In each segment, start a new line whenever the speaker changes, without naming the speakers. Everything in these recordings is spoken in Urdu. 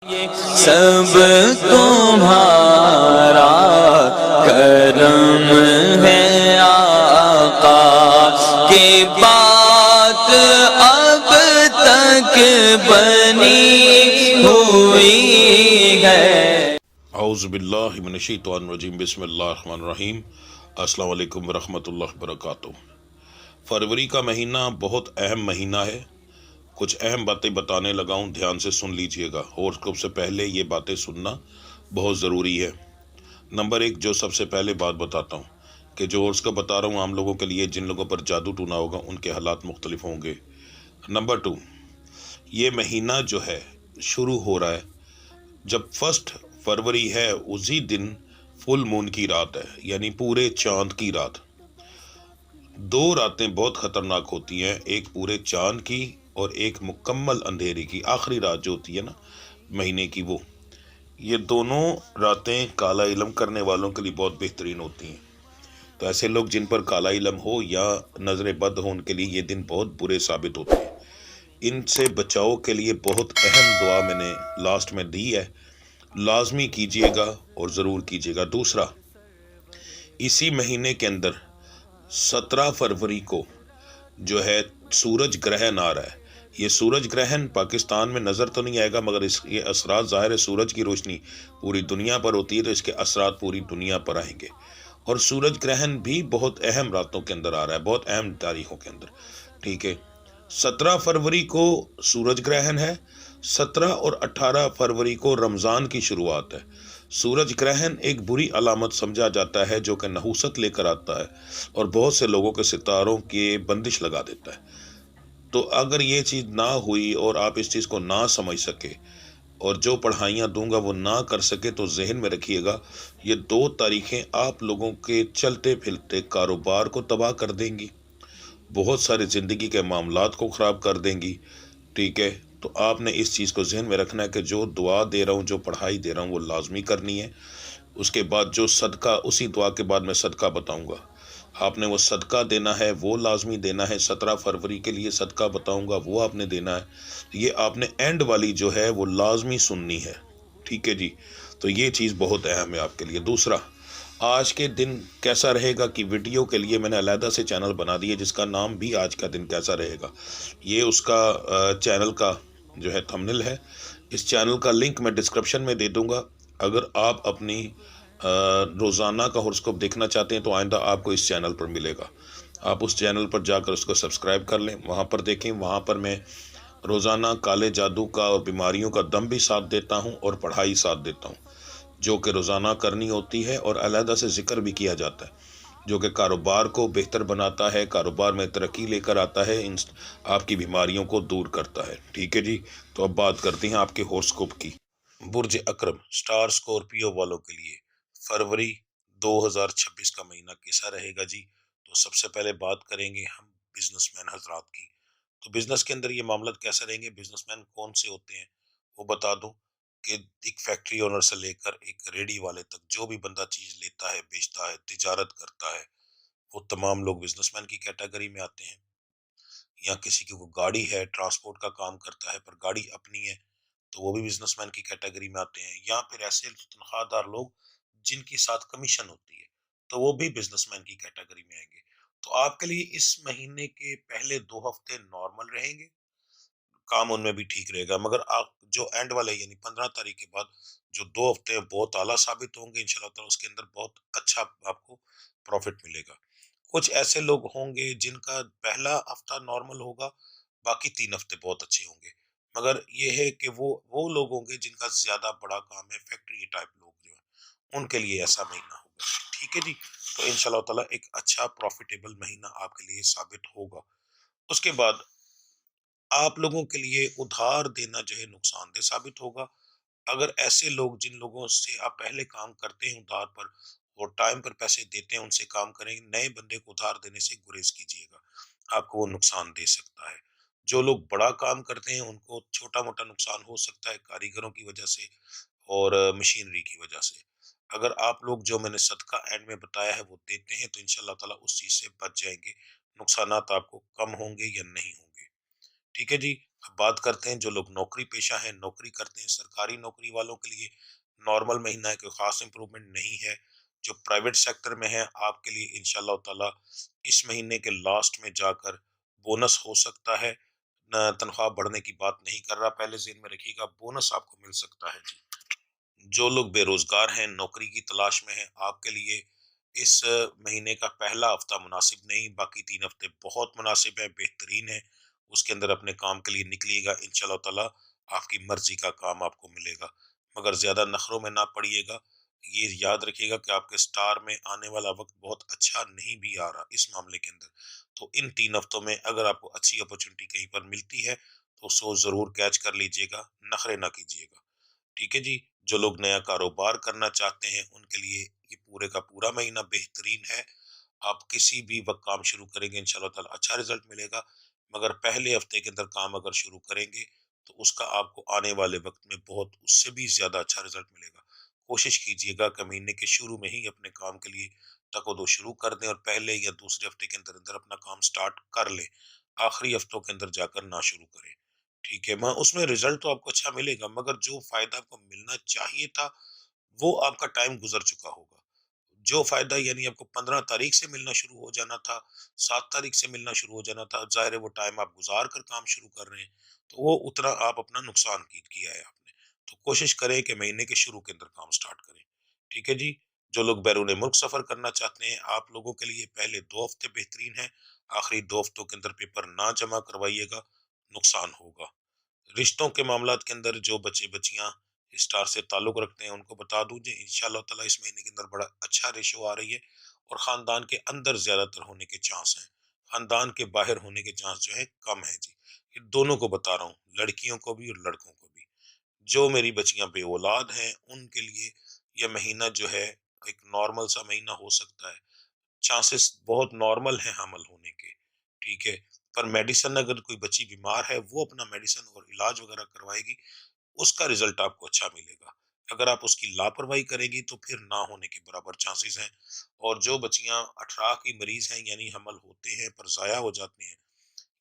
سب تمہارا کرم ہے آقا کی بات اب تک بنی ہوئی ہے۔
اعوذ باللہ من الشیطان الرجیم، بسم اللہ الرحمن الرحیم۔ السلام علیکم ورحمۃ اللہ وبرکاتہ۔ فروری کا مہینہ بہت اہم مہینہ ہے۔ کچھ اہم باتیں بتانے لگا ہوں، دھیان سے سن لیجئے گا۔ ہوراسکوپ سے پہلے یہ باتیں سننا بہت ضروری ہے۔ نمبر 1، جو سب سے پہلے بات بتاتا ہوں کہ جو ہوراسکوپ بتا رہا ہوں عام لوگوں کے لیے، جن لوگوں پر جادو ٹونا ہوگا ان کے حالات مختلف ہوں گے۔ نمبر 2، یہ مہینہ جو ہے شروع ہو رہا ہے جب 1 فروری ہے، اسی دن فل مون کی رات ہے، یعنی پورے چاند کی رات۔ 2 راتیں بہت خطرناک ہوتی ہیں، ایک پورے چاند کی اور ایک مکمل اندھیرے کی، آخری رات جو ہوتی ہے نا مہینے کی، وہ یہ دونوں راتیں کالا علم کرنے والوں کے لیے بہت بہترین ہوتی ہیں۔ تو ایسے لوگ جن پر کالا علم ہو یا نظر بد ہو، ان کے لیے یہ دن بہت برے ثابت ہوتے ہیں۔ ان سے بچاؤ کے لیے بہت اہم دعا میں نے لاسٹ میں دی ہے، لازمی کیجئے گا اور ضرور کیجئے گا۔ دوسرا، اسی مہینے کے اندر 17 فروری کو جو ہے سورج گرہن آ رہا ہے۔ یہ سورج گرہن پاکستان میں نظر تو نہیں آئے گا، مگر یہ اثرات ظاہر ہے، سورج کی روشنی پوری دنیا پر ہوتی ہے تو اس کے اثرات پوری دنیا پر آئیں گے۔ اور سورج گرہن بھی بہت اہم راتوں کے اندر آ رہا ہے، بہت اہم تاریخوں کے اندر، ٹھیک ہے۔ 17 فروری کو سورج گرہن ہے، 17 اور 18 فروری کو رمضان کی شروعات ہے۔ سورج گرہن ایک بری علامت سمجھا جاتا ہے جو کہ نحوست لے کر آتا ہے اور بہت سے لوگوں کے ستاروں کی بندش لگا دیتا ہے۔ تو اگر یہ چیز نہ ہوئی اور آپ اس چیز کو نہ سمجھ سکے اور جو پڑھائیاں دوں گا وہ نہ کر سکے، تو ذہن میں رکھیے گا یہ 2 تاریخیں آپ لوگوں کے چلتے پھرتے کاروبار کو تباہ کر دیں گی، بہت سارے زندگی کے معاملات کو خراب کر دیں گی، ٹھیک ہے۔ تو آپ نے اس چیز کو ذہن میں رکھنا ہے کہ جو دعا دے رہا ہوں، جو پڑھائی دے رہا ہوں، وہ لازمی کرنی ہے۔ اس کے بعد جو صدقہ، اسی دعا کے بعد میں صدقہ بتاؤں گا، آپ نے وہ صدقہ دینا ہے، وہ لازمی دینا ہے۔ 17 فروری کے لیے صدقہ بتاؤں گا، وہ آپ نے دینا ہے۔ یہ آپ نے اینڈ والی جو ہے وہ لازمی سننی ہے، ٹھیک ہے جی۔ تو یہ چیز بہت اہم ہے آپ کے لیے۔ دوسرا، آج کے دن کیسا رہے گا کی ویڈیو کے لیے میں نے علیحدہ سے چینل بنا دی ہے، جس کا نام بھی آج کا دن کیسا رہے گا، یہ اس کا چینل کا جو ہے تھمبنیل ہے۔ اس چینل کا لنک میں ڈسکرپشن میں دے دوں گا۔ اگر آپ اپنی روزانہ کا ہوراسکوپ دیکھنا چاہتے ہیں تو آئندہ آپ کو اس چینل پر ملے گا، آپ اس چینل پر جا کر اس کو سبسکرائب کر لیں، وہاں پر دیکھیں۔ وہاں پر میں روزانہ کالے جادو کا اور بیماریوں کا دم بھی ساتھ دیتا ہوں اور پڑھائی ساتھ دیتا ہوں، جو کہ روزانہ کرنی ہوتی ہے، اور علیحدہ سے ذکر بھی کیا جاتا ہے جو کہ کاروبار کو بہتر بناتا ہے، کاروبار میں ترقی لے کر آتا ہے، آپ کی بیماریوں کو دور کرتا ہے، ٹھیک ہے جی۔ تو اب بات کرتے ہیں آپ کے ہوراسکوپ کی۔ برج اکرم، سٹار سکورپیو والوں کے لیے فروری 2026 کا مہینہ کیسا رہے گا جی؟ تو سب سے پہلے بات کریں گے ہم بزنس مین حضرات کی۔ تو بزنس کے اندر یہ معاملات کیسے رہیں گے، بزنس مین کون سے ہوتے ہیں وہ بتا دوں کہ ایک فیکٹری اونر سے لے کر ایک ریڈی والے تک، جو بھی بندہ چیز لیتا ہے، بیچتا ہے، تجارت کرتا ہے، وہ تمام لوگ بزنس مین کی کیٹیگری میں آتے ہیں۔ یا کسی کی کوئی گاڑی ہے، ٹرانسپورٹ کا کام کرتا ہے پر گاڑی اپنی ہے، تو وہ بھی بزنس مین کی کیٹیگری میں آتے ہیں۔ یا پھر ایسے تنخواہ دار لوگ جن کی ساتھ کمیشن ہوتی ہے، تو وہ بھی بزنس مین کی کیٹیگری میں آئیں گے۔ تو آپ کے لیے اس مہینے کے پہلے 2 ہفتے نارمل رہیں گے، کام ان میں بھی ٹھیک رہے گا، مگر آپ جو اینڈ والے یعنی 15 تاریخ کے بعد جو 2 ہفتے بہت اعلیٰ ثابت ہوں گے انشاءاللہ تعالیٰ، اس کے اندر بہت اچھا آپ کو پروفٹ ملے گا۔ کچھ ایسے لوگ ہوں گے جن کا پہلا ہفتہ نارمل ہوگا، باقی 3 ہفتے بہت اچھے ہوں گے، مگر یہ ہے کہ وہ لوگ ہوں گے جن کا زیادہ بڑا کام ہے، فیکٹری ٹائپ لوگ جو ہیں، ان کے لیے ایسا مہینہ ہوگا، ٹھیک ہے جی۔ تو انشاءاللہ تعالیٰ ایک اچھا پروفیٹیبل مہینہ آپ کے لیے ثابت ہوگا۔ اس کے بعد آپ لوگوں کے لیے ادھار دینا جو ہے نقصان دہ ثابت ہوگا۔ اگر ایسے لوگ جن لوگوں سے آپ پہلے کام کرتے ہیں ادھار پر اور ٹائم پر پیسے دیتے ہیں، ان سے کام کریں، نئے بندے کو ادھار دینے سے گریز کیجیے گا، آپ کو وہ نقصان دے سکتا ہے۔ جو لوگ بڑا کام کرتے ہیں ان کو چھوٹا موٹا نقصان ہو سکتا ہے کاریگروں کی وجہ سے اور مشینری کی وجہ سے۔ اگر آپ لوگ جو میں نے صدقہ اینڈ میں بتایا ہے وہ دیتے ہیں تو انشاءاللہ تعالیٰ اس چیز سے بچ جائیں گے، نقصانات آپ کو کم ہوں گے یا نہیں ہوں گے، ٹھیک ہے جی۔ اب بات کرتے ہیں جو لوگ نوکری پیشہ ہیں، نوکری کرتے ہیں، سرکاری نوکری والوں کے لیے نارمل مہینہ ہے، کوئی خاص امپرومنٹ نہیں ہے۔ جو پرائیویٹ سیکٹر میں ہے آپ کے لیے انشاءاللہ تعالی اس مہینے کے لاسٹ میں جا کر بونس ہو سکتا ہے۔ نہ تنخواہ بڑھنے کی بات نہیں کر رہا، پہلے ذہن میں رکھیے گا، بونس آپ کو مل سکتا ہے جی۔ جو لوگ بے روزگار ہیں، نوکری کی تلاش میں ہیں، آپ کے لیے اس مہینے کا پہلا ہفتہ مناسب نہیں، باقی 3 ہفتے بہت مناسب ہے، بہترین ہے۔ اس کے اندر اپنے کام کے لیے نکلیے گا، انشاءاللہ تعالی آپ کی مرضی کا کام آپ کو ملے گا، مگر زیادہ نخروں میں نہ پڑیے گا۔ یہ یاد رکھیے گا کہ آپ کے سٹار میں آنے والا وقت بہت اچھا نہیں بھی آ رہا اس معاملے کے اندر۔ تو ان 3 ہفتوں میں اگر آپ کو اچھی اپرچونٹی کہیں پر ملتی ہے تو اس کو ضرور کیچ کر لیجئے گا، نخرے نہ کیجئے گا، ٹھیک ہے جی۔ جو لوگ نیا کاروبار کرنا چاہتے ہیں ان کے لیے یہ پورے کا پورا مہینہ بہترین ہے۔ آپ کسی بھی وقت کام شروع کریں گے انشاءاللہ تعالی اچھا رزلٹ ملے گا، مگر پہلے ہفتے کے اندر کام اگر شروع کریں گے تو اس کا آپ کو آنے والے وقت میں بہت اس سے بھی زیادہ اچھا رزلٹ ملے گا۔ کوشش کیجئے گا کہ مہینے کے شروع میں ہی اپنے کام کے لیے تک و دو شروع کر دیں اور پہلے یا دوسرے ہفتے کے اندر اندر اپنا کام سٹارٹ کر لیں، آخری ہفتوں کے اندر جا کر نہ شروع کریں، ٹھیک ہے۔ میں اس میں رزلٹ تو آپ کو اچھا ملے گا، مگر جو فائدہ آپ کو ملنا چاہیے تھا وہ آپ کا ٹائم گزر چکا ہوگا۔ جو فائدہ یعنی آپ کو 15 تاریخ سے ملنا شروع ہو جانا تھا، 7 تاریخ سے ملنا شروع ہو جانا تھا، ظاہر ہے وہ ٹائم آپ گزار کر کام شروع کر رہے ہیں تو وہ اتنا آپ اپنا نقصان کیا ہے آپ نے۔ تو کوشش کریں کہ مہینے کے شروع کے اندر کام سٹارٹ کریں، ٹھیک ہے جی۔ جو لوگ بیرون ملک سفر کرنا چاہتے ہیں آپ لوگوں کے لیے پہلے 2 ہفتے بہترین ہیں، آخری 2 ہفتوں کے اندر پیپر نہ جمع کروائیے گا، نقصان ہوگا۔ رشتوں کے معاملات کے اندر جو بچے بچیاں اسٹار سے تعلق رکھتے ہیں ان کو بتا دوں جی انشاءاللہ تعالی اس مہینے کے اندر بڑا اچھا ریشو آ رہی ہے اور خاندان کے اندر زیادہ تر ہونے کے چانس ہیں، خاندان کے باہر ہونے کے چانس جو ہے کم ہے جی۔ یہ دونوں کو بتا رہا ہوں، لڑکیوں کو بھی اور لڑکوں کو بھی۔ جو میری بچیاں بے اولاد ہیں ان کے لیے یہ مہینہ جو ہے ایک نارمل سا مہینہ ہو سکتا ہے، چانسز بہت نارمل ہیں حمل ہونے کے، ٹھیک ہے۔ پر میڈیسن اگر کوئی بچی بیمار ہے وہ اپنا میڈیسن اور علاج وغیرہ کروائے گی، اس کا رزلٹ آپ کو اچھا ملے گا۔ اگر آپ اس کی لاپرواہی کریں گی تو پھر نہ ہونے کے برابر چانسز ہیں۔ اور جو بچیاں 18 کی مریض ہیں یعنی حمل ہوتے ہیں پر ضائع ہو جاتے ہیں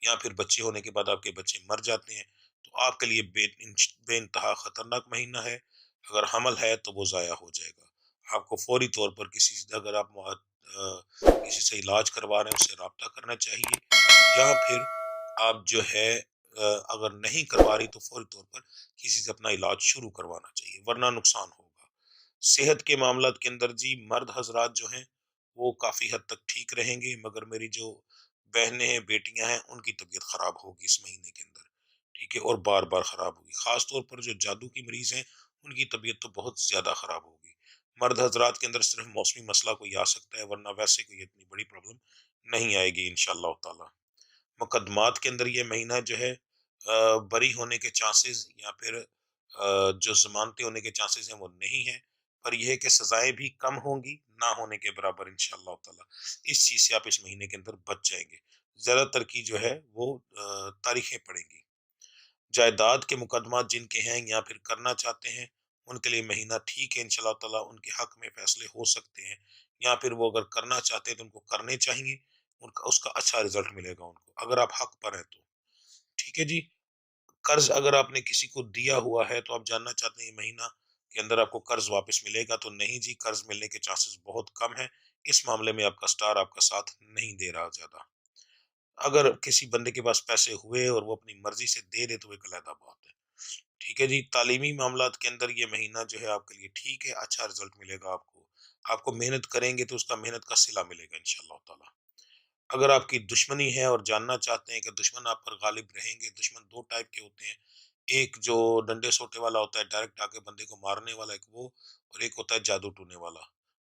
یا پھر بچے ہونے کے بعد آپ کے بچے مر جاتے ہیں تو آپ کے لیے بے انتہا خطرناک مہینہ ہے۔ اگر حمل ہے تو وہ ضائع ہو جائے گا، آپ کو فوری طور پر کسی سے اگر آپ کسی سے علاج کروا رہے ہیں اس سے رابطہ کرنا چاہیے، یا پھر آپ جو ہے اگر نہیں کروا رہی تو فوری طور پر کسی سے اپنا علاج شروع کروانا چاہیے ورنہ نقصان ہوگا۔ صحت کے معاملات کے اندر جی مرد حضرات جو ہیں وہ کافی حد تک ٹھیک رہیں گے، مگر میری جو بہنیں ہیں بیٹیاں ہیں ان کی طبیعت خراب ہوگی اس مہینے کے اندر، ٹھیک ہے، اور بار بار خراب ہوگی۔ خاص طور پر جو جادو کی مریض ہیں ان کی طبیعت تو بہت زیادہ خراب ہوگی۔ مرد حضرات کے اندر صرف موسمی مسئلہ کوئی آ سکتا ہے ورنہ ویسے کوئی اتنی بڑی پرابلم نہیں آئے گی انشاءاللہ تعالی۔ مقدمات کے اندر یہ مہینہ جو ہے بری ہونے کے چانسز یا پھر جو ضمانتیں ہونے کے چانسز ہیں وہ نہیں ہیں، پر یہ ہے کہ سزائیں بھی کم ہوں گی، نہ ہونے کے برابر انشاءاللہ تعالی۔ اس چیز سے آپ اس مہینے کے اندر بچ جائیں گے، زیادہ تر کی جو ہے وہ تاریخیں پڑیں گی۔ جائیداد کے مقدمات جن کے ہیں یا پھر کرنا چاہتے ہیں ان کے لیے مہینہ ٹھیک ہے انشاءاللہ تعالی، ان کے حق میں فیصلے ہو سکتے ہیں، یا پھر وہ اگر کرنا چاہتے ہیں تو ان کو کرنے چاہیے، ان کا اس کا اچھا رزلٹ ملے گا ان کو اگر آپ حق پر ہیں تو، ٹھیک ہے جی۔ قرض اگر آپ نے کسی کو دیا ہوا ہے تو آپ جاننا چاہتے ہیں یہ مہینہ کے اندر آپ کو قرض واپس ملے گا تو نہیں جی، قرض ملنے کے چانسز بہت کم ہیں، اس معاملے میں آپ کا سٹار آپ کا ساتھ نہیں دے رہا زیادہ۔ اگر کسی بندے کے پاس پیسے ہوئے اور وہ اپنی مرضی سے دے دے تو ایک علیحدہ بات ہے، ٹھیک ہے جی۔ تعلیمی معاملات کے اندر یہ مہینہ جو ہے آپ کے لیے ٹھیک ہے، اچھا رزلٹ ملے گا آپ کو، آپ کو محنت کریں گے تو اس کا محنت کا صلہ ملے گا انشاءاللہ تعالی۔ اگر آپ کی دشمنی ہے اور جاننا چاہتے ہیں کہ دشمن آپ پر غالب رہیں گے، دشمن 2 ٹائپ کے ہوتے ہیں، ایک جو ڈنڈے سوٹے والا ہوتا ہے ڈائریکٹ آ کے بندے کو مارنے والا ایک وہ، اور ایک ہوتا ہے جادو ٹونے والا۔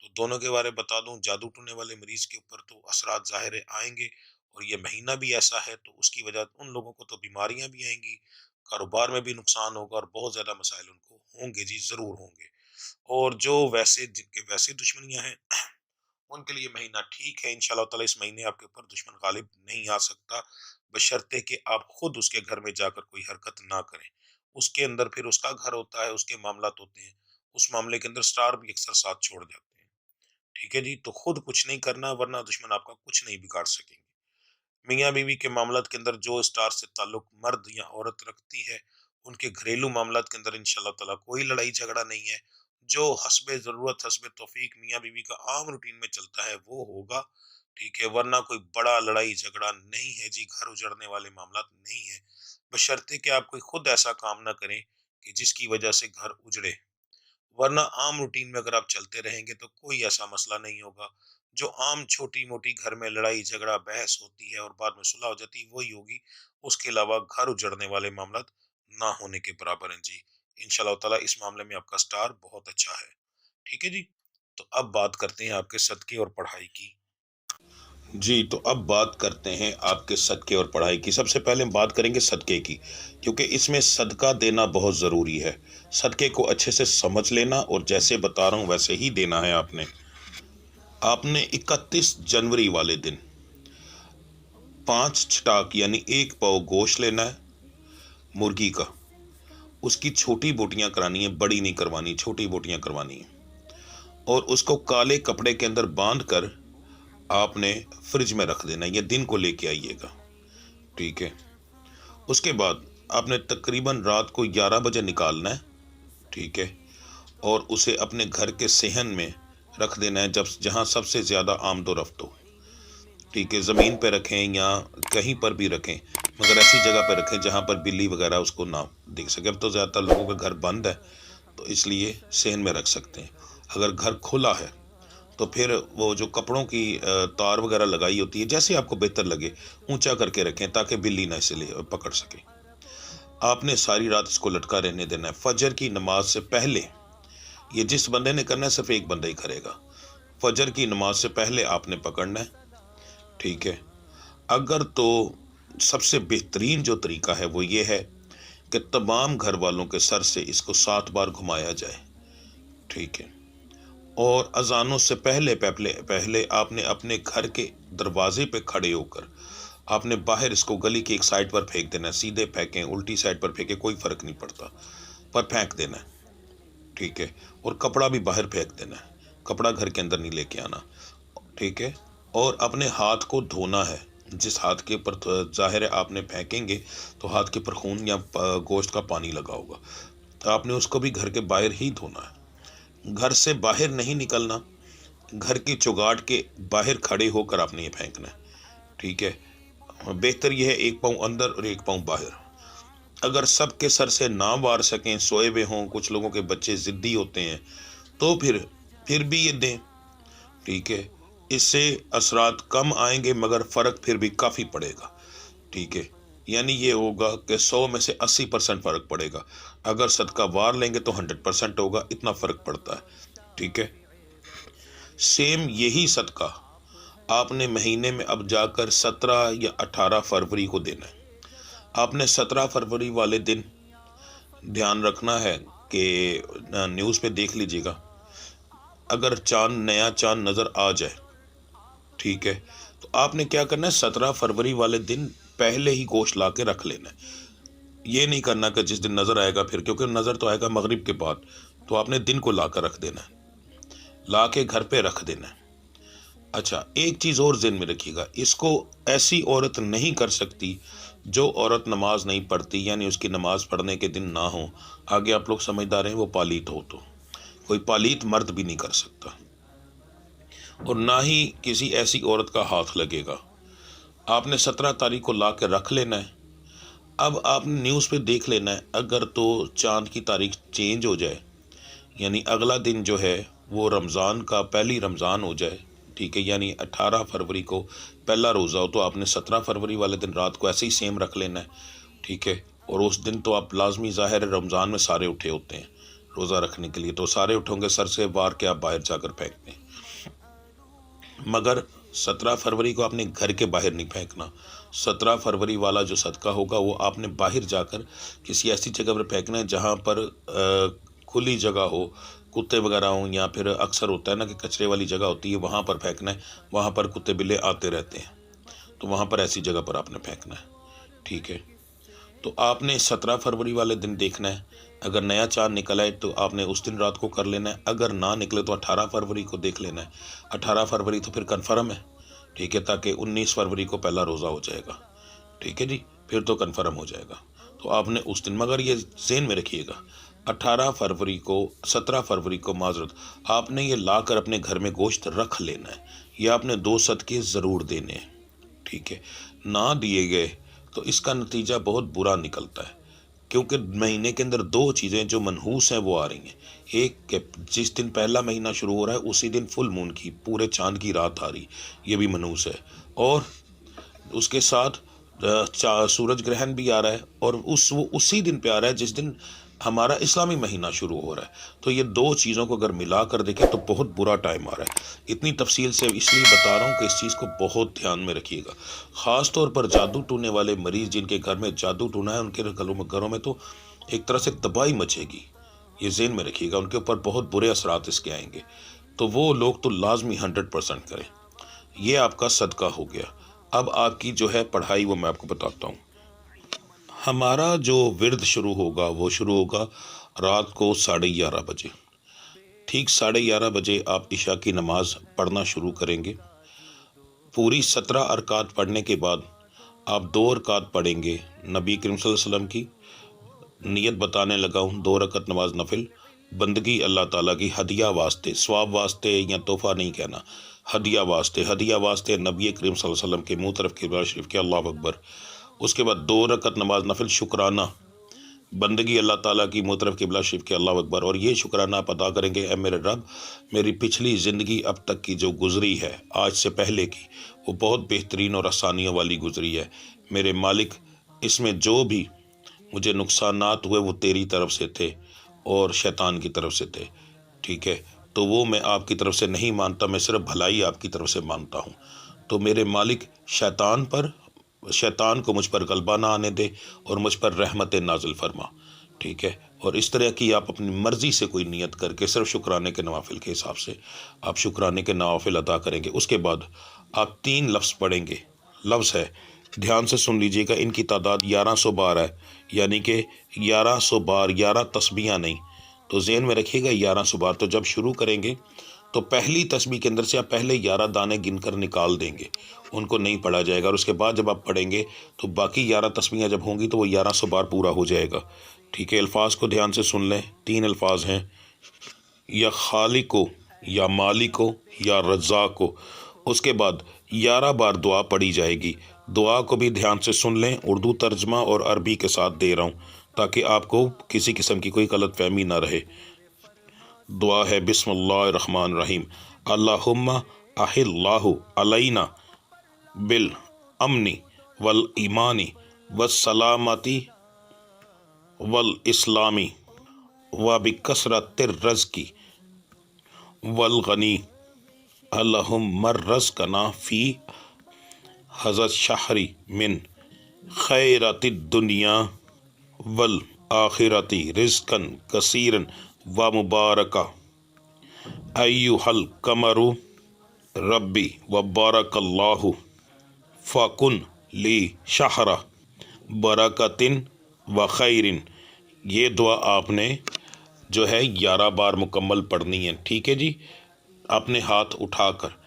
تو دونوں کے بارے میں بتا دوں، جادو ٹونے والے مریض کے اوپر تو اثرات ظاہر آئیں گے، اور یہ مہینہ بھی ایسا ہے تو اس کی وجہ ان لوگوں کو تو بیماریاں بھی آئیں گی، کاروبار میں بھی نقصان ہوگا اور بہت زیادہ مسائل ان کو ہوں گے جی، ضرور ہوں گے۔ اور جو ویسے جن کے ویسے دشمنیاں ہیں ان کے لیے مہینہ ٹھیک ہے انشاءاللہ تعالی، اس مہینے آپ کے اوپر دشمن غالب نہیں آ سکتا، بشرطے کہ آپ خود اس کے گھر میں جا کر کوئی حرکت نہ کریں۔ اس کے اندر پھر اس کا گھر ہوتا ہے، اس کے معاملات ہوتے ہیں، اس معاملے کے اندر سٹار بھی اکثر ساتھ چھوڑ جاتے ہیں، ٹھیک ہے جی۔ تو خود کچھ نہیں کرنا ورنہ دشمن آپ کا کچھ نہیں بگاڑ سکیں گے۔ میاں بیوی کے معاملات کے اندر جو اسٹار سے تعلق مرد یا عورت رکھتی ہے، ان کے گھریلو معاملات کے اندر انشاءاللہ تعالیٰ کوئی لڑائی جھگڑا نہیں ہے۔ جو حسب ضرورت حسب توفیق میاں بیوی کا عام روٹین میں چلتا ہے وہ ہوگا، ٹھیک ہے، ورنہ کوئی بڑا لڑائی جھگڑا نہیں ہے جی، گھر اجڑنے والے معاملات نہیں ہیں، بشرطے کہ آپ کوئی خود ایسا کام نہ کریں کہ جس کی وجہ سے گھر اجڑے، ورنہ عام روٹین میں اگر آپ چلتے رہیں گے تو کوئی ایسا مسئلہ نہیں ہوگا۔ جو عام چھوٹی موٹی گھر میں لڑائی جھگڑا بحث ہوتی ہے اور بعد میں صلح ہو جاتی ہے وہی ہوگی، اس کے علاوہ گھر اجڑنے والے معاملات نہ ہونے کے برابر ہیں جی۔ انشاءاللہ تعالیٰ اس معاملے میں آپ کا سٹار بہت اچھا ہے، ٹھیک ہے جی۔ تو اب بات کرتے ہیں آپ کے صدقے اور پڑھائی کی۔ جی تو اب بات کرتے ہیں آپ کے صدقے اور پڑھائی کی۔ سب سے پہلے ہم بات کریں گے صدقے کی، کیونکہ اس میں صدقہ دینا بہت ضروری ہے۔ صدقے کو اچھے سے سمجھ لینا اور جیسے بتا رہا ہوں ویسے ہی دینا ہے۔ آپ نے 31 جنوری والے دن 5 چھٹاک یعنی 1 پاؤ گوشت لینا ہے مرغی کا، اس کی چھوٹی بوٹیاں کرانی ہیں، بڑی نہیں کروانی، چھوٹی بوٹیاں کروانی ہیں، اور اس کو کالے کپڑے کے اندر باندھ کر آپ نے فریج میں رکھ دینا ہے، یہ دن کو لے کے آئیے گا، ٹھیک ہے۔ اس کے بعد آپ نے تقریباً رات کو 11 بجے نکالنا ہے، ٹھیک ہے، اور اسے اپنے گھر کے صحن میں رکھ دینا ہے جہاں سب سے زیادہ آمد و رفت ہو، ٹھیک ہے۔ زمین پہ رکھیں یا کہیں پر بھی رکھیں، مگر ایسی جگہ پہ رکھیں جہاں پر بلی وغیرہ اس کو نہ دیکھ سکے۔ اب تو زیادہ تر لوگوں کا گھر بند ہے تو اس لیے صحن میں رکھ سکتے ہیں۔ اگر گھر کھلا ہے تو پھر وہ جو کپڑوں کی تار وغیرہ لگائی ہوتی ہے، جیسے آپ کو بہتر لگے اونچا کر کے رکھیں تاکہ بلی نہ اسے پکڑ سکے۔ آپ نے ساری رات اس کو لٹکا رہنے دینا ہے۔ فجر کی نماز سے پہلے، یہ جس بندے نے کرنا ہے صرف ایک بندہ ہی کرے گا، فجر کی نماز سے پہلے آپ نے پکڑنا ہے، ٹھیک ہے۔ اگر تو سب سے بہترین جو طریقہ ہے وہ یہ ہے کہ تمام گھر والوں کے سر سے اس کو 7 بار گھمایا جائے، ٹھیک ہے، اور اذانوں سے پہلے آپ نے اپنے گھر کے دروازے پہ کھڑے ہو کر آپ نے باہر اس کو گلی کی ایک سائڈ پر پھینک دینا ہے۔ سیدھے پھینکیں، الٹی سائڈ پر پھینکیں، کوئی فرق نہیں پڑتا، پر پھینک دینا ہے، ٹھیک ہے۔ اور کپڑا بھی باہر پھینک دینا ہے، کپڑا گھر کے اندر نہیں لے کے آنا، ٹھیک ہے۔ اور اپنے ہاتھ کو دھونا ہے، جس ہاتھ کے اوپر ظاہر ہے آپ نے پھینکیں گے تو ہاتھ کے پر خون یا گوشت کا پانی لگا ہوگا، تو آپ نے اس کو بھی گھر کے باہر ہی دھونا ہے، گھر سے باہر نہیں نکلنا، گھر کی چوگاٹ کے باہر کھڑے ہو کر آپ نے یہ پھینکنا ہے، ٹھیک ہے۔ بہتر یہ ہے 1 پاؤں اندر اور 1 پاؤں باہر۔ اگر سب کے سر سے نہ وار سکیں، سوئے ہوئے ہوں، کچھ لوگوں کے بچے ضدی ہوتے ہیں، تو پھر بھی یہ دیں، ٹھیک ہے۔ اس سے اثرات کم آئیں گے مگر فرق پھر بھی کافی پڑے گا، ٹھیک ہے۔ یعنی یہ ہوگا کہ 100 میں سے 80% فرق پڑے گا، اگر صدقہ وار لیں گے تو 100% ہوگا، اتنا فرق پڑتا ہے، ٹھیک ہے۔ سیم یہی صدقہ آپ نے مہینے میں اب جا کر 17 یا 18 فروری کو دینا ہے۔ آپ نے 17 فروری والے دن دھیان رکھنا ہے کہ نیوز پہ دیکھ لیجیے گا، اگر نیا چاند نظر آ جائے، ٹھیک ہے، تو آپ نے کیا کرنا ہے، 17 فروری والے دن پہلے ہی گوشت لا کے رکھ لینا ہے۔ یہ نہیں کرنا کہ جس دن نظر آئے گا پھر، کیونکہ نظر تو آئے گا مغرب کے بعد، تو آپ نے دن کو لا کر رکھ دینا ہے، لا کے گھر پہ رکھ دینا ہے۔ اچھا، ایک چیز اور ذہن میں رکھیے گا، اس کو ایسی عورت نہیں کر سکتی جو عورت نماز نہیں پڑھتی، یعنی اس کی نماز پڑھنے کے دن نہ ہو، آگے آپ لوگ سمجھدار ہیں، وہ پالیت ہو، تو کوئی پالیت مرد بھی نہیں کر سکتا، اور نہ ہی کسی ایسی عورت کا ہاتھ لگے گا۔ آپ نے 17 تاریخ کو لا کے رکھ لینا ہے۔ اب آپ نے نیوز پہ دیکھ لینا ہے، اگر تو چاند کی تاریخ چینج ہو جائے، یعنی اگلا دن جو ہے وہ رمضان کا پہلی رمضان ہو جائے، ٹھیک ہے، یعنی 18 فروری کو پہلا روزہ ہو، تو آپ نے 17 فروری والے دن رات کو ایسے ہی سیم رکھ لینا ہے، ٹھیک ہے۔ اور اس دن تو آپ لازمی، ظاہر ہے رمضان میں سارے اٹھے ہوتے ہیں روزہ رکھنے کے لیے، تو سارے اٹھوں گے، سر سے وار کے آپ باہر جا کر پھینک دیں، مگر 17 فروری کو آپ نے گھر کے باہر نہیں پھینکنا۔ 17 فروری والا جو صدقہ ہوگا وہ آپ نے باہر جا کر کسی ایسی جگہ پر پھینکنا ہے جہاں پر کھلی جگہ ہو، کتے وغیرہ ہوں، یا پھر اکثر ہوتا ہے نا کہ کچرے والی جگہ ہوتی ہے، وہاں پر پھینکنا ہے، وہاں پر کتے بلے آتے رہتے ہیں، تو وہاں پر ایسی جگہ پر آپ نے پھینکنا ہے، ٹھیک ہے۔ تو آپ نے 17 فروری والے دن دیکھنا ہے، اگر نیا چاند نکل آئے تو آپ نے اس دن رات کو کر لینا ہے، اگر نہ نکلے تو 18 فروری کو دیکھ لینا ہے۔ 18 فروری تو پھر کنفرم ہے، ٹھیک ہے، تاکہ 19 فروری کو پہلا روزہ ہو جائے گا، ٹھیک ہے جی، پھر تو کنفرم ہو جائے گا۔ تو آپ نے اس دن، مگر یہ ذہن میں رکھیے گا 18 فروری کو 17 فروری کو معذرت، آپ نے یہ لا کر اپنے گھر میں گوشت رکھ لینا ہے، یہ آپ نے 2 صدقے ضرور دینے ہیں، ٹھیک ہے۔ نہ دیے گئے تو اس کا نتیجہ بہت برا نکلتا ہے، کیونکہ مہینے کے اندر 2 چیزیں جو منحوس ہیں وہ آ رہی ہیں۔ ایک کہ جس دن پہلا مہینہ شروع ہو رہا ہے اسی دن فل مون کی، پورے چاند کی رات آ رہی، یہ بھی منحوس ہے، اور اس کے ساتھ سورج گرہن بھی آ رہا ہے، اور وہ اسی دن پہ آ رہا ہے جس دن ہمارا اسلامی مہینہ شروع ہو رہا ہے۔ تو یہ 2 چیزوں کو اگر ملا کر دیکھیں تو بہت برا ٹائم آ رہا ہے۔ اتنی تفصیل سے اس لیے بتا رہا ہوں کہ اس چیز کو بہت دھیان میں رکھیے گا، خاص طور پر جادو ٹونے والے مریض جن کے گھر میں جادو ٹونا ہے، ان کے گھروں میں تو ایک طرح سے تباہی مچے گی، یہ ذہن میں رکھیے گا، ان کے اوپر بہت برے اثرات اس کے آئیں گے۔ تو وہ لوگ تو لازمی 100% کریں۔ یہ آپ کا صدقہ ہو گیا۔ اب آپ کی جو ہے پڑھائی وہ میں آپ کو بتاتا ہوں۔ ہمارا جو ورد شروع ہوگا وہ شروع ہوگا رات کو 11:30 بجے، ٹھیک 11:30 بجے آپ عشاء کی نماز پڑھنا شروع کریں گے۔ پوری 17 رکعت پڑھنے کے بعد آپ 2 رکعت پڑھیں گے نبی کریم صلی اللہ علیہ وسلم کی، نیت بتانے لگا ہوں، 2 رکعت نماز نفل، بندگی اللہ تعالیٰ کی، ہدیہ واسطے، ثواب واسطے یا تحفہ نہیں کہنا، ہدیہ واسطے، ہدیہ واسطے نبی کریم صلی اللہ علیہ وسلم کے منہ طرف قبلہ شریف کے، اللہ اکبر۔ اس کے بعد 2 رکعت نماز نفل شکرانہ، بندگی اللہ تعالیٰ کی منہ طرف قبلہ شریف کے، اللہ اکبر، اور یہ شکرانہ آپ ادا کریں گے، اے میرے رب، میری پچھلی زندگی اب تک کی جو گزری ہے آج سے پہلے کی، وہ بہت بہترین اور آسانیوں والی گزری ہے، میرے مالک، اس میں جو بھی مجھے نقصانات ہوئے وہ تیری طرف سے تھے اور شیطان کی طرف سے تھے، ٹھیک ہے، تو وہ میں آپ کی طرف سے نہیں مانتا، میں صرف بھلائی آپ کی طرف سے مانتا ہوں۔ تو میرے مالک، شیطان کو مجھ پر غلبہ نہ آنے دے اور مجھ پر رحمت نازل فرما، ٹھیک ہے۔ اور اس طرح کی آپ اپنی مرضی سے کوئی نیت کر کے صرف شکرانے کے نوافل کے حساب سے آپ شکرانے کے نوافل ادا کریں گے۔ اس کے بعد آپ 3 لفظ پڑھیں گے، لفظ ہے، دھیان سے سن لیجئے گا، ان کی تعداد 1100 بار ہے، یعنی کہ 1100 بار، 11 تسبیحاں نہیں، تو ذہن میں رکھیے گا 1100 بار۔ تو جب شروع کریں گے تو پہلی تسبیح کے اندر سے آپ پہلے 11 دانے گن کر نکال دیں گے، ان کو نہیں پڑھا جائے گا، اور اس کے بعد جب آپ پڑھیں گے تو باقی 11 تسبیحاں جب ہوں گی تو وہ 1100 بار پورا ہو جائے گا، ٹھیک ہے۔ الفاظ کو دھیان سے سن لیں، 3 الفاظ ہیں، یا خالق ہو، یا مالک ہو، یا رزاق ہو۔ اس کے بعد 11 بار دعا پڑھی جائے گی، دعا کو بھی دھیان سے سن لیں، اردو ترجمہ اور عربی کے ساتھ دے رہا ہوں تاکہ آپ کو کسی قسم کی کوئی غلط فہمی نہ رہے۔ دعا ہے، بسم اللہ الرحمن الرحیم، اللہم احلّہ علینا بالامن والایمان والسلامتی والاسلام وبکثرت الرزق والغنی، اللہم رزقنا فی هذا الشہر من خیرات الدنیا والآخرت رزقا کثیرا ومبارکا، ایہا القمر ربی وبارک اللہ فکن لی شہر برکت و خیر۔ یہ دعا آپ نے جو ہے 11 بار مکمل پڑھنی ہے، ٹھیک ہے جی۔ اپنے ہاتھ اٹھا کر،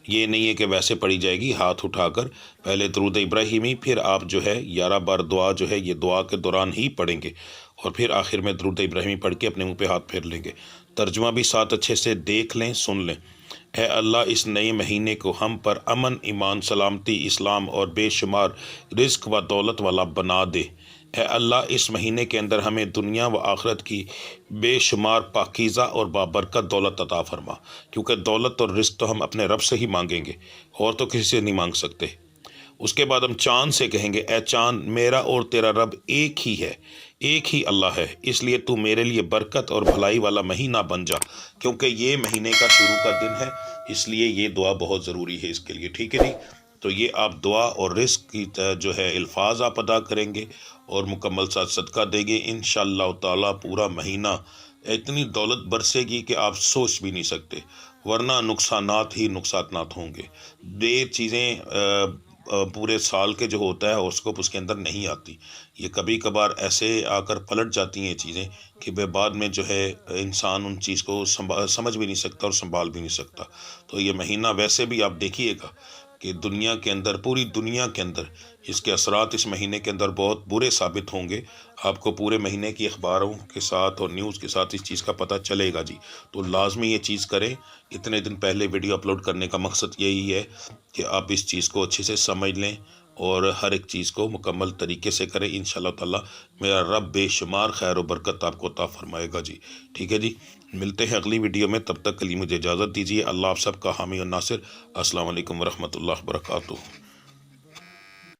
یہ نہیں ہے کہ ویسے پڑھی جائے گی، ہاتھ اٹھا کر پہلے درود ابراہیمی، پھر آپ جو ہے 11 بار دعا جو ہے یہ دعا کے دوران ہی پڑھیں گے، اور پھر آخر میں درود ابراہیمی پڑھ کے اپنے منہ پہ ہاتھ پھیر لیں گے۔ ترجمہ بھی ساتھ اچھے سے دیکھ لیں، سن لیں۔ اے اللہ، اس نئے مہینے کو ہم پر امن، ایمان، سلامتی، اسلام اور بے شمار رزق و دولت والا بنا دے۔ اے اللہ، اس مہینے کے اندر ہمیں دنیا و آخرت کی بے شمار پاکیزہ اور بابرکت دولت عطا فرما، کیونکہ دولت اور رزق تو ہم اپنے رب سے ہی مانگیں گے، اور تو کسی سے نہیں مانگ سکتے۔ اس کے بعد ہم چاند سے کہیں گے، اے چاند، میرا اور تیرا رب ایک ہی ہے، ایک ہی اللہ ہے، اس لیے تو میرے لیے برکت اور بھلائی والا مہینہ بن جا، کیونکہ یہ مہینے کا شروع کا دن ہے، اس لیے یہ دعا بہت ضروری ہے اس کے لیے، ٹھیک ہے جی۔ تو یہ آپ دعا اور رزق کی جو ہے الفاظ آپ ادا کریں گے اور مکمل ساتھ صدقہ دیں گے، انشاءاللہ تعالیٰ پورا مہینہ اتنی دولت برسے گی کہ آپ سوچ بھی نہیں سکتے، ورنہ نقصانات ہی نقصانات ہوں گے۔ یہ چیزیں پورے سال کے جو ہوتا ہے ہاروسکوپ اس کے اندر نہیں آتی، یہ کبھی کبھار ایسے آ کر پلٹ جاتی ہیں چیزیں کہ بعد میں جو ہے انسان ان چیز کو سمجھ بھی نہیں سکتا اور سنبھال بھی نہیں سکتا۔ تو یہ مہینہ ویسے بھی آپ دیکھیے گا کہ دنیا کے اندر، پوری دنیا کے اندر اس کے اثرات اس مہینے کے اندر بہت برے ثابت ہوں گے. آپ کو پورے مہینے کی اخباروں کے ساتھ اور نیوز کے ساتھ اس چیز کا پتہ چلے گا جی. تو لازمی یہ چیز کریں. اتنے دن پہلے ویڈیو اپلوڈ کرنے کا مقصد یہی ہے کہ آپ اس چیز کو اچھے سے سمجھ لیں اور ہر ایک چیز کو مکمل طریقے سے کریں. انشاءاللہ تعالی میرا رب بے شمار خیر و برکت آپ کو عطا فرمائے گا جی. ٹھیک ہے جی، ملتے ہیں اگلی ویڈیو میں. تب تک کے لیے مجھے اجازت دیجیے. اللہ آپ سب کا حامی و ناصر. السلام علیکم ورحمۃ اللہ وبرکاتہ.